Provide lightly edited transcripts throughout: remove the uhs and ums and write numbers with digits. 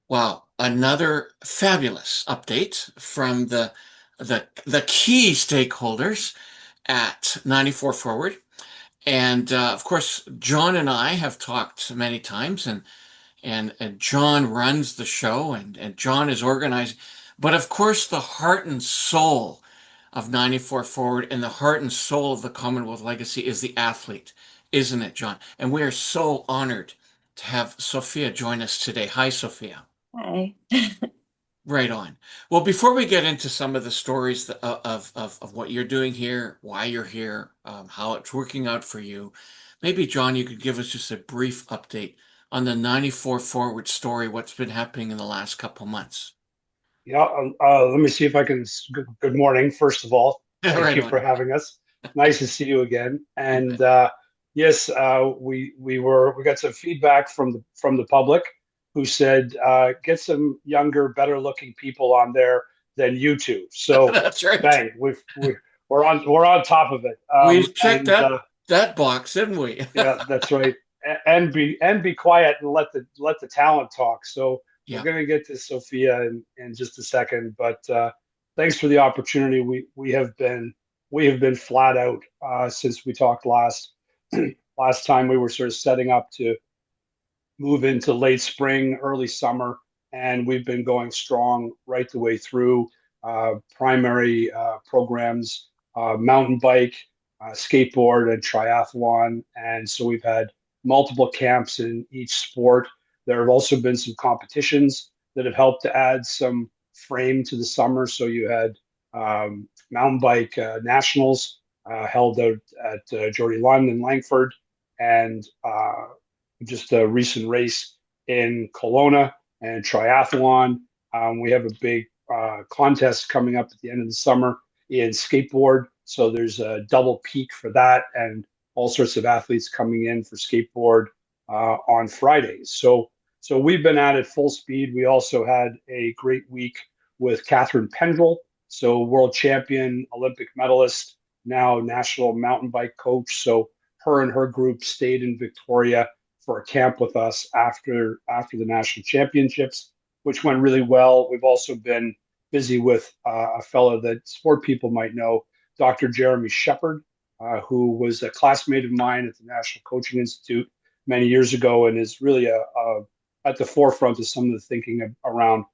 Wow, another fabulous update from the key stakeholders at 94 Forward. And of course, John and I have talked many times, and John runs the show, and John is organizing. But of course, the heart and soul of 94 Forward and the heart and soul of the Commonwealth Legacy is the athlete, isn't it, John? And we are so honored to have Sophia join us today. Hi, Sophia. Hi. Right on. Well, before we get into some of the stories of what you're doing here, why you're here, how it's working out for you, maybe, John, you could give us just a brief update on the 94 Forward story, what's been happening in the last couple months. Yeah, let me see if I can. Good morning, first of all. Thank Right you for on. having us. Nice to see you again. You And bet. yes, we got some feedback from the public who said get some younger, better looking people on there than you two. So That's right. bang, we're on top of it. We checked And that box, didn't we? Yeah, that's right. And be quiet and let the talent talk. So we're Yeah. going to get to Sophia in just a second, but thanks for the opportunity. We have been flat out since we talked last last time. We were sort of setting up to move into late spring, early summer, and we've been going strong right the way through. Primary programs, mountain bike, skateboard, and triathlon. And so we've had multiple camps in each sport. There have also been some competitions that have helped to add some frame to the summer. So you had mountain bike nationals held out at Geordie Lund in Langford, and just a recent race in Kelowna and triathlon. We have a big contest coming up at the end of the summer in skateboard. So there's a double peak for that, and all sorts of athletes coming in for skateboard on Fridays. So we've been at it full speed. We also had a great week with Catherine Pendrell, so world champion, Olympic medalist, now national mountain bike coach. So her and her group stayed in Victoria for a camp with us after the national championships, which went really well. We've also been busy with a fellow that sport people might know, Dr. Jeremy Shepard, who was a classmate of mine at the National Coaching Institute many years ago, and is really at the forefront of some of the thinking around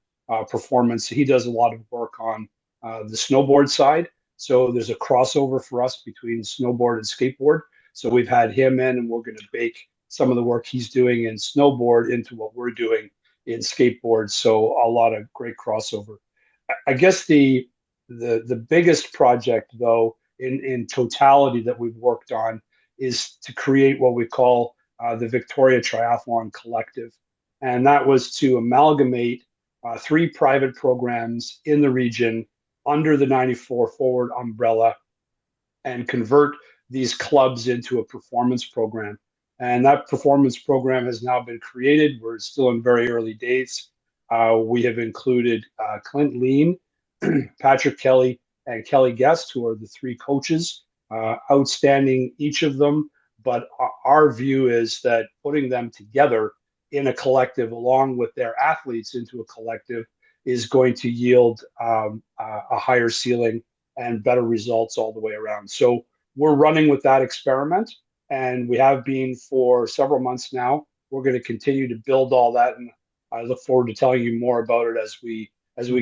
performance. He does a lot of work on the snowboard side. So there's a crossover for us between snowboard and skateboard. So we've had him in, and we're going to bake some of the work he's doing in snowboard into what we're doing in skateboard. So a lot of great crossover. I guess the biggest project, though, in totality that we've worked on is to create what we call the Victoria Triathlon Collective, and that was to amalgamate three private programs in the region under the 94 Forward umbrella and convert these clubs into a performance program. And that performance program has now been created. We're still in very early days. We have included Clint Lean, Patrick Kelly, and Kelly Guest, who are the three coaches, outstanding each of them. But our view is that putting them together in a collective, along with their athletes into a collective, is going to yield a higher ceiling and better results all the way around. So we're running with that experiment, and we have been for several months now. We're going to continue to build all that, and I look forward to telling you more about it as we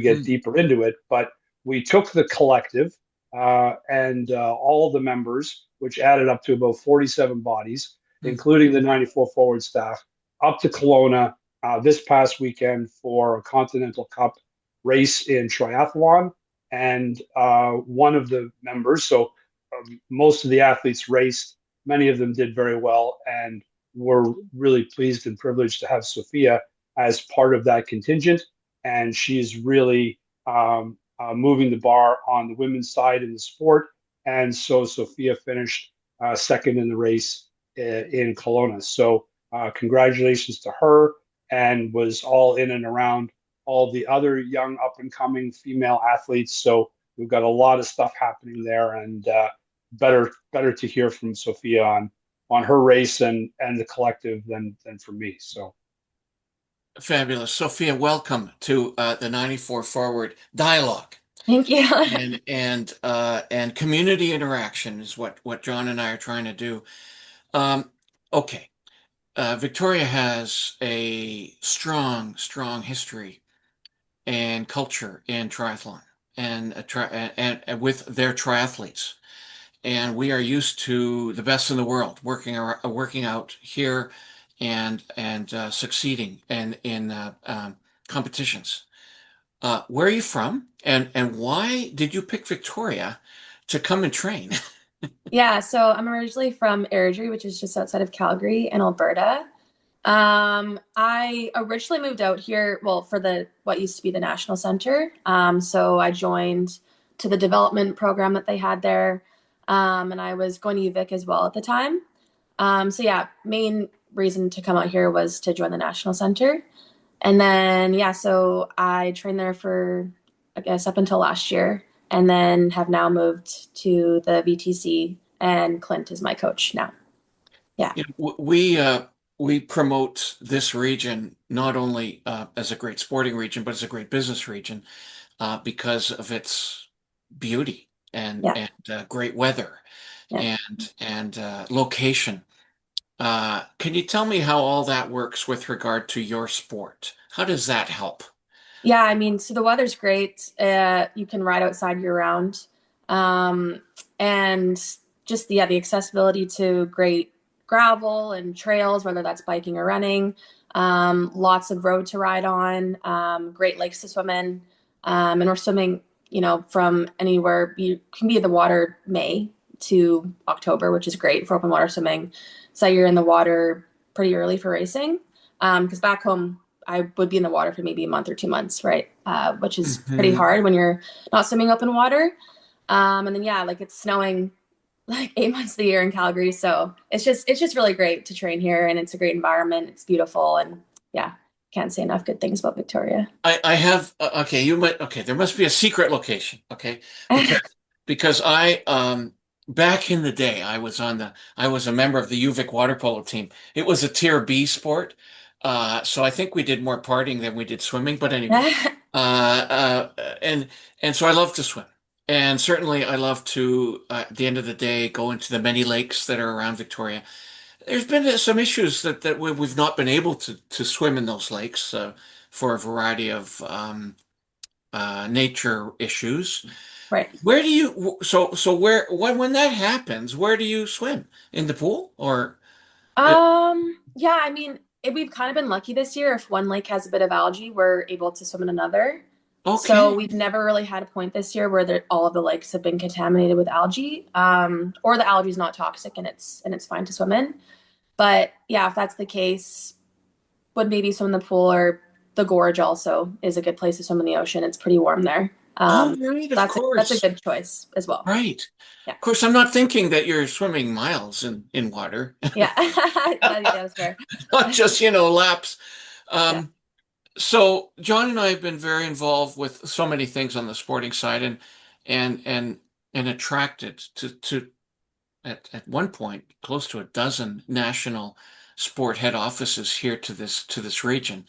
get Mhm. deeper into it. But we took the collective and all the members, which added up to about 47 bodies, including the 94 Forward staff, up to Kelowna this past weekend for a Continental Cup race in triathlon. And one of the members, so most of the athletes raced, many of them did very well, and we're really pleased and privileged to have Sophia as part of that contingent. And she's really moving the bar on the women's side in the sport. And so Sophia finished second in the race in Kelowna. So congratulations to her, and was all in and around all the other young up and coming female athletes. So we've got a lot of stuff happening there, and better to hear from Sophia on her race and the collective than for me. So Fabulous. Sophia, welcome to the 94 Forward Dialogue. Thank you. And community interaction is what John and I are trying to do. Um, okay. Victoria has a strong history and culture in triathlon and with their triathletes. And we are used to the best in the world working out here and succeeding and in competitions. Where are you from, and why did you pick Victoria to come and train? Yeah, so I'm originally from Airdrie, which is just outside of Calgary in Alberta. I originally moved out here, well, for the what used to be the National Center. So I joined to the development program that they had there. And I was going to UVic as well at the time. So yeah, main reason to come out here was to join the National Center. And then, yeah, so I trained there for, I guess, up until last year, and then have now moved to the VTC, and Clint is my coach now. Yeah. You know, we promote this region not only as a great sporting region, but as a great business region because of its beauty Yeah. and great weather Yeah. and location. Can you tell me how all that works with regard to your sport? How does that help? Yeah, I mean, so the weather's great. You can ride outside year round. Um, and just the accessibility to great gravel and trails, whether that's biking or running. Lots of road to ride on, great lakes to swim in. And we're swimming, from anywhere. You can be in the water May to October, which is great for open water swimming. So you're in the water pretty early for racing. Because back home, I would be in the water for maybe a month or 2 months, right? Which is pretty Mhm. hard when you're not swimming open water. And then yeah, like it's snowing like 8 months of the year in Calgary, so it's just really great to train here, and it's a great environment. It's beautiful, and yeah, can't say enough good things about Victoria. I have okay, you might okay, there must be a secret location, okay? Because because I back in the day I was a member of the UVic water polo team. It was a tier B sport. So I think we did more partying than we did swimming, but anyway. And so I love to swim. And certainly I love to at the end of the day go into the many lakes that are around Victoria. There's been some issues that we've not been able to swim in those lakes for a variety of nature issues. Right. Where do you so where when that happens, where do you swim? In the pool or Yeah, I mean, we've kind of been lucky this year. If one lake has a bit of algae, we're able to swim in another. So okay. we've never really had a point this year where all of the lakes have been contaminated with algae, or the algae is not toxic and it's fine to swim in. But yeah, if that's the case, would maybe swim in the pool, or the gorge also is a good place to swim in the ocean. It's pretty warm there. Oh, right, of That's a course. good choice as well. Right. Yeah. Of course, I'm not thinking that you're swimming miles in water, Yeah. That's fair. not just, laps. Yeah. Um, So John and I have been very involved with so many things on the sporting side and and and attracted to at one point close to a dozen national sport head offices here to this region.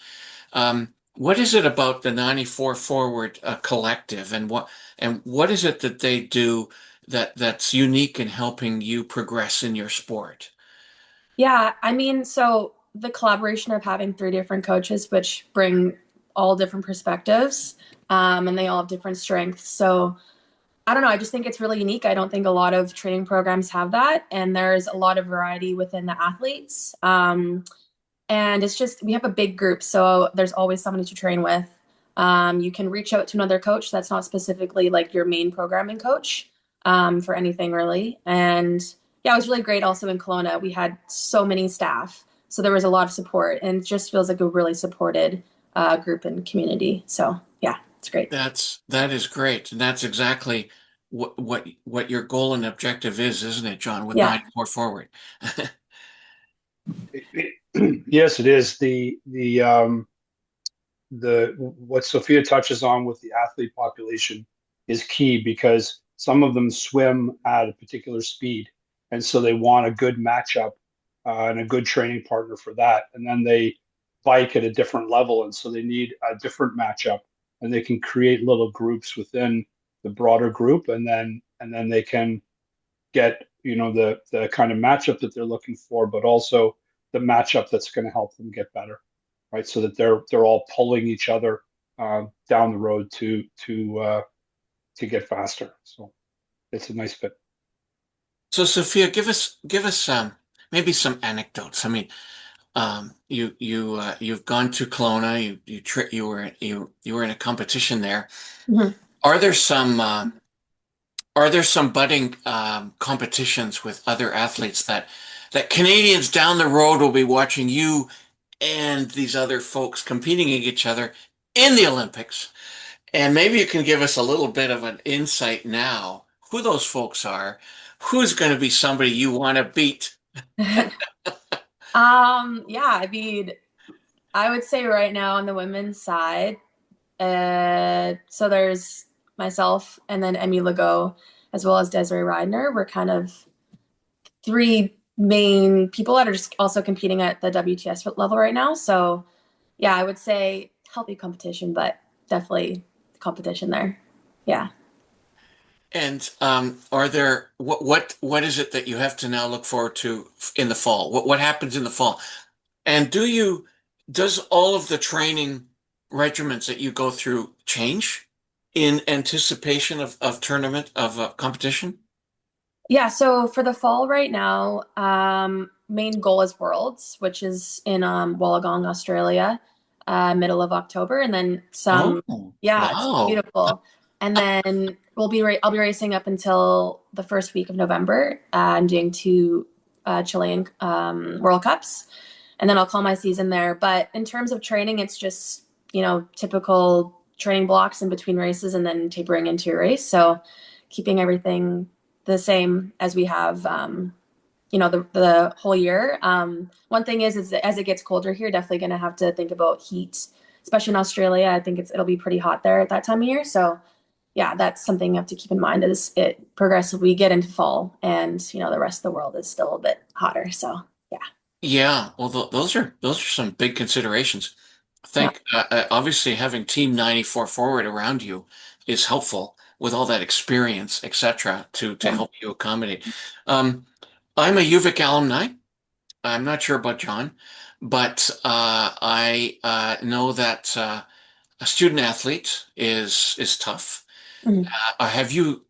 What is it about the 94 Forward Collective and what is it that they do that's unique in helping you progress in your sport? Yeah, I mean, so the collaboration of having three different coaches, which bring all different perspectives, and they all have different strengths. So I don't know. I just think it's really unique. I don't think a lot of training programs have that, and there's a lot of variety within the athletes. And it's just we have a big group, so there's always somebody to train with. You can reach out to another coach that's not specifically like your main programming coach, for anything really. And yeah, it was really great. Also in Kelowna, we had so many staff, so there was a lot of support, and it just feels like a really supported group and community. So yeah, it's great. That is great, and that's exactly what your goal and objective is, isn't it, John? With Yeah, 94 Forward. Yes, it is. The what Sophia touches on with the athlete population is key because some of them swim at a particular speed, and so they want a good matchup and a good training partner for that. And then bike at a different level, and so they need a different matchup, and they can create little groups within the broader group, and then they can get the kind of matchup that they're looking for, but also the matchup that's going to help them get better, right? So that they're all pulling each other down the road to get faster. So it's a nice fit. So Sophia, give us maybe some anecdotes. I mean, you've gone to Kelowna. You were in a competition there. Mhm. Are there some budding competitions with other athletes that Canadians down the road will be watching you and these other folks competing against each other in the Olympics? And maybe you can give us a little bit of an insight now who those folks are, who's going to be somebody you want to beat. Yeah, I mean, I would say right now on the women's side, so there's myself and then Emmy Legault as well as Desiree Ridner. We're kind of three main people that are just also competing at the WTS level right now. So yeah, I would say healthy competition, but definitely competition there. Yeah. And are there what is it that you have to now look forward to in the fall? What happens in the fall? And does all of the training regimens that you go through change in anticipation of tournament of competition? Yeah, so for the fall right now, main goal is Worlds, which is in Wollongong, Australia, middle of October, and then Oh, yeah, it's wow. beautiful. And then I'll be racing up until the first week of November. I'm doing two Chilean World Cups, and then I'll call my season there. But in terms of training, it's just, typical training blocks in between races and then tapering into a race. So keeping everything the same as we have, the whole year. One thing is that as it gets colder here, definitely going to have to think about heat, especially in Australia. I think it'll be pretty hot there at that time of year. So yeah, that's something you have to keep in mind as it progressively get into fall, and the rest of the world is still a bit hotter. So yeah, Yeah, well, those are some big considerations. I yeah, think obviously having Team 94 forward around you is helpful with all that experience, etc., to yeah. help you accommodate. Um, I'm a UVic alumni. I'm not sure about John, but I know that a student athlete is tough. Mhm. Have you?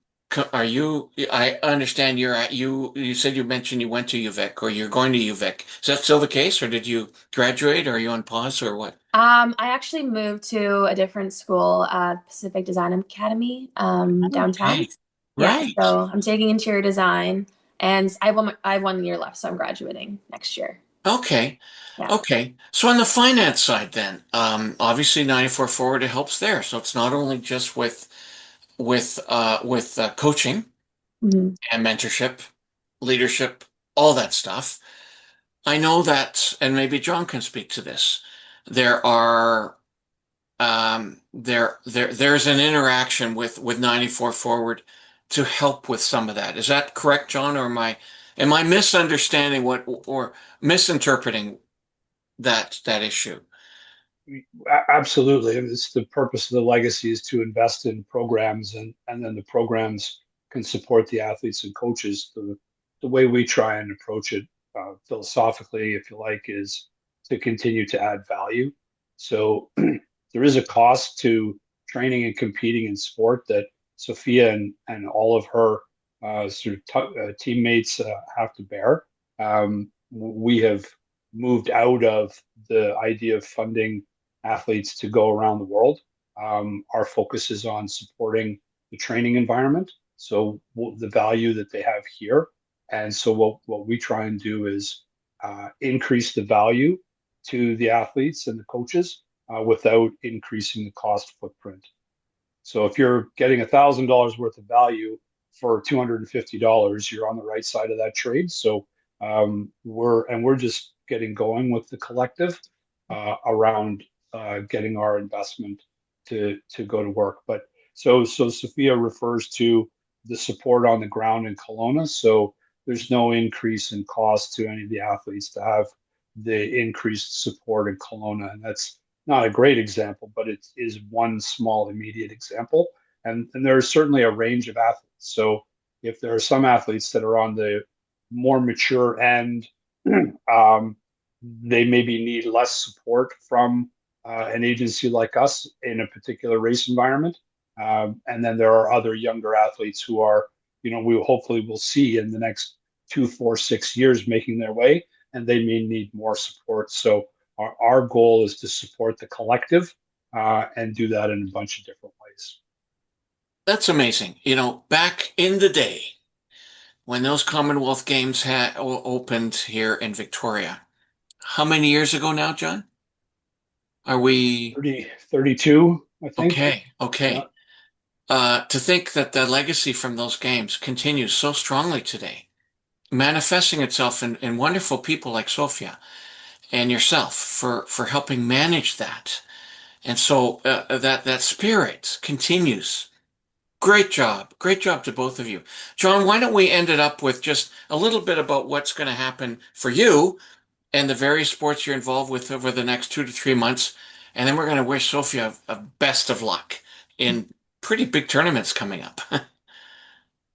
Are you? I understand you're at you. You said you mentioned you went to UVic or you're going to UVic. Is that still the case, or did you graduate? Or are you on pause, or what? I actually moved to a different school, Pacific Design Academy, downtown. Okay, Yeah, right. so I'm taking interior design, and I have 1 year left, so I'm graduating next year. Okay, Yeah. okay. So on the finance side, then, obviously 94 Forward it helps there. So it's not only just with coaching Mhm. and mentorship, leadership, all that stuff. I know that, and maybe John can speak to this. There are there's an interaction with 94 Forward to help with some of that. Is that correct, John, or am I misunderstanding what or misinterpreting that issue? Absolutely. And it's the purpose of the legacy is to invest in programs, and then the programs can support the athletes and coaches. The way we try and approach it philosophically, if you like, is to continue to add value. So there is a cost to training and competing in sport that Sophia and all of her teammates have to bear. We have moved out of the idea of funding athletes to go around the world. Our focus is on supporting the training environment, so the value that they have here. And so what we try and do is increase the value to the athletes and the coaches without increasing the cost footprint. So if you're getting $1,000 worth of value for $250, you're on the right side of that trade. So we're just getting going with the collective around getting our investment to go to work. But so Sophia refers to the support on the ground in Kelowna. So there's no increase in cost to any of the athletes to have the increased support in Kelowna. And that's not a great example, but it is one small immediate example. And there's certainly a range of athletes. So if there are some athletes that are on the more mature end, they maybe need less support from an agency like us in a particular race environment. And then there are other younger athletes who are, we hopefully will see in the next 2, 4, 6 years making their way, and they may need more support. So our goal is to support the collective and do that in a bunch of different ways. That's amazing. Back in the day when those Commonwealth Games had opened here in Victoria, how many years ago now, John? Are we 32, I think. okay? Yeah. Okay. To think that the legacy from those games continues so strongly today, manifesting itself in wonderful people like Sophia and yourself for helping manage that. And so that spirit continues. Great job. Great job to both of you. John, why don't we end it up with just a little bit about what's going to happen for you and the various sports you're involved with over the next 2 to 3 months. And then we're going to wish Sophia a best of luck in pretty big tournaments coming up.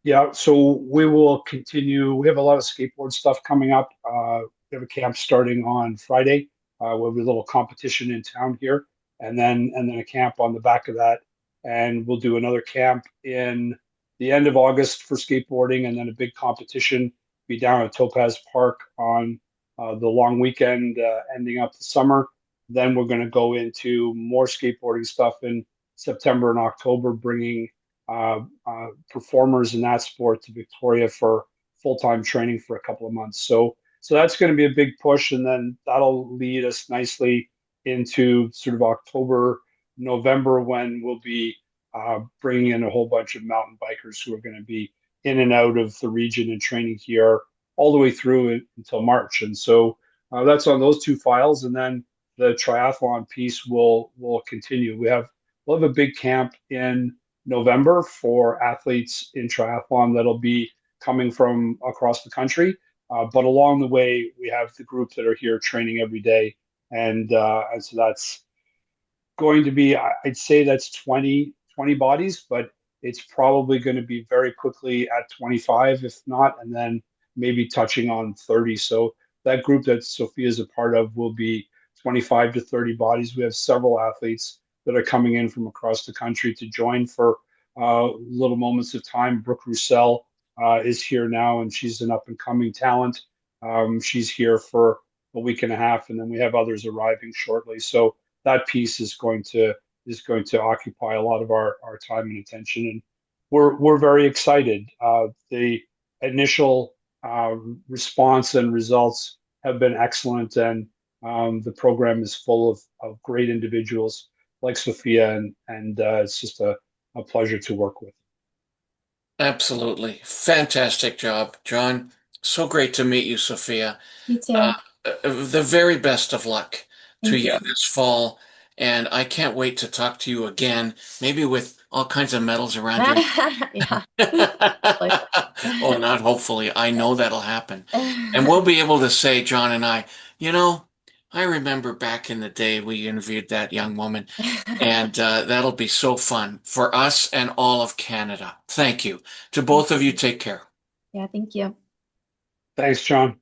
Yeah, so we will continue. We have a lot of skateboard stuff coming up. We have a camp starting on Friday. We'll have a little competition in town here, and then a camp on the back of that. And we'll do another camp in the end of August for skateboarding, and then a big competition be down at Topaz Park on the long weekend ending up the summer. Then we're going to go into more skateboarding stuff in September and October, bringing performers in that sport to Victoria for full-time training for a couple of months. So that's going to be a big push, and then that'll lead us nicely into sort of October, November, when we'll be bringing in a whole bunch of mountain bikers who are going to be in and out of the region and training here all the way through until March. And so that's on those two files, and then the triathlon piece will continue. We'll have a big camp in November for athletes in triathlon that'll be coming from across the country. But along the way, we have the group that are here training every day. And so that's going to be, I'd say that's 20 bodies, but it's probably going to be very quickly at 25, if not, and then maybe touching on 30. So that group that Sophia is a part of will be 25 to 30 bodies. We have several athletes that are coming in from across the country to join for little moments of time. Brooke Roussel is here now, and she's an up and coming talent. She's here for a week and a half, and then we have others arriving shortly. So that piece is going to occupy a lot of our time and attention, and we're very excited. The initial response and results have been excellent, and the program is full of great individuals like Sophia, and it's just a pleasure to work with. Absolutely. Fantastic job, John. So great to meet you, Sophia. You Uh, too. the very best of luck to Thank you you. this fall. And I can't wait to talk to you again, maybe with all kinds of medals around your Yeah. Like, Oh, not hopefully. I know that'll happen. And we'll be able to say, John and I, you know, I remember back in the day we interviewed that young woman, and that'll be so fun for us and all of Canada. Thank you. To both of you, take care. yeah, thank you. Thanks, John.